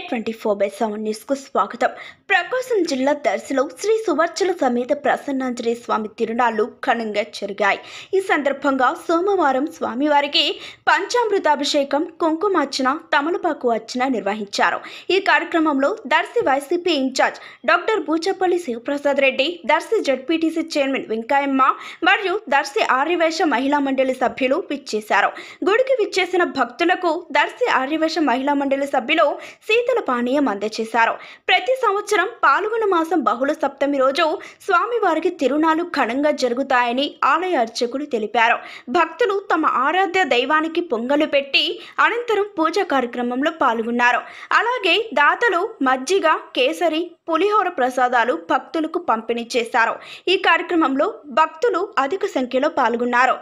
Day24/7 న్యూస్కు స్వాగతం. ప్రకాశం జిల్లా దర్శిలో శ్రీ సువర్చల సమేత ప్రసన్నాంజనేయ స్వామి తిరునాళ్లు ఘనంగా జరిగాయి. ఈ సందర్భంగా సోమవారం స్వామివారికి పంచామృతాభిషేకం, కుంకుమార్చన, తమలపాకు అర్చన నిర్వహించారు. ఈ కార్యక్రమంలో Darsi YCP incharge doctor Buchapalli Sivaprasad Reddy, Darsi ZPTC chairman Venkayamma మరియు దర్శి ఆర్యవైశ్య మహిళా మండలి సభ్యులు విచ్చేశారు. గుడికి విచ్చేసిన భక్తులకు దర్శి ఆర్యవైశ్య మహిళా మండలి సభ్యులు శీతల పానీయం అందజేశారు. ప్రతి సంవత్సరం పాల్గొన మాసం బహుళ సప్తమి రోజు స్వామివారికి తిరునాళ్లు ఘనంగా జరుగుతాయని ఆలయ అర్చకులు తెలిపారు. భక్తులు తమ ఆరాధ్య దైవానికి పొంగలు పెట్టి అనంతరం పూజా కార్యక్రమంలో పాల్గొన్నారు. అలాగే దాతలు మజ్జిగ, కేసరి, పులిహోర ప్రసాదాలు భక్తులకు పంపిణీ చేశారు. ఈ కార్యక్రమంలో భక్తులు అధిక సంఖ్యలో పాల్గొన్నారు.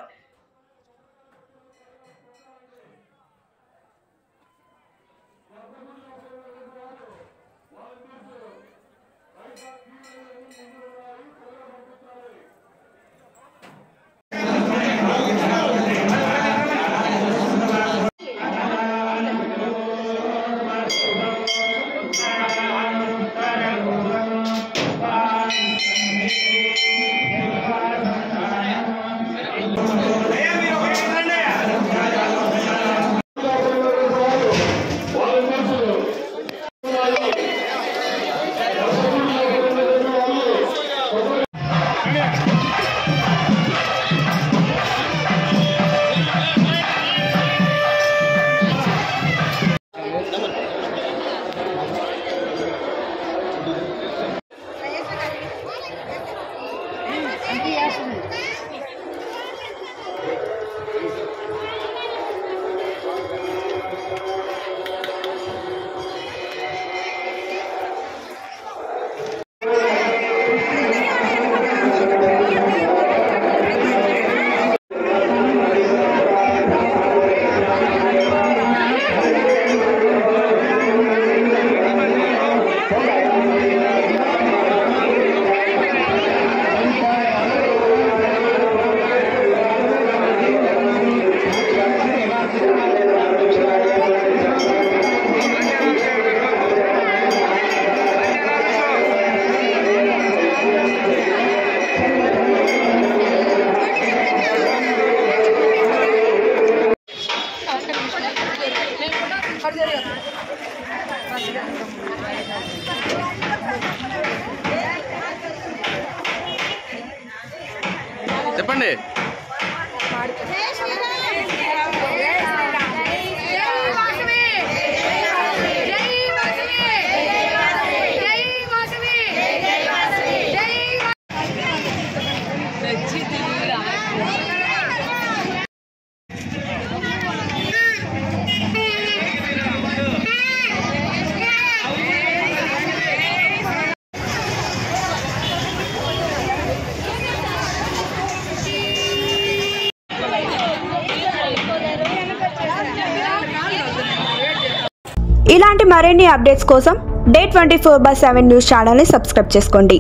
చెప్పండి. ఇలాంటి మరిన్ని అప్డేట్స్ కోసం Day24/7 న్యూస్ ఛానల్ని సబ్స్క్రైబ్ చేసుకోండి.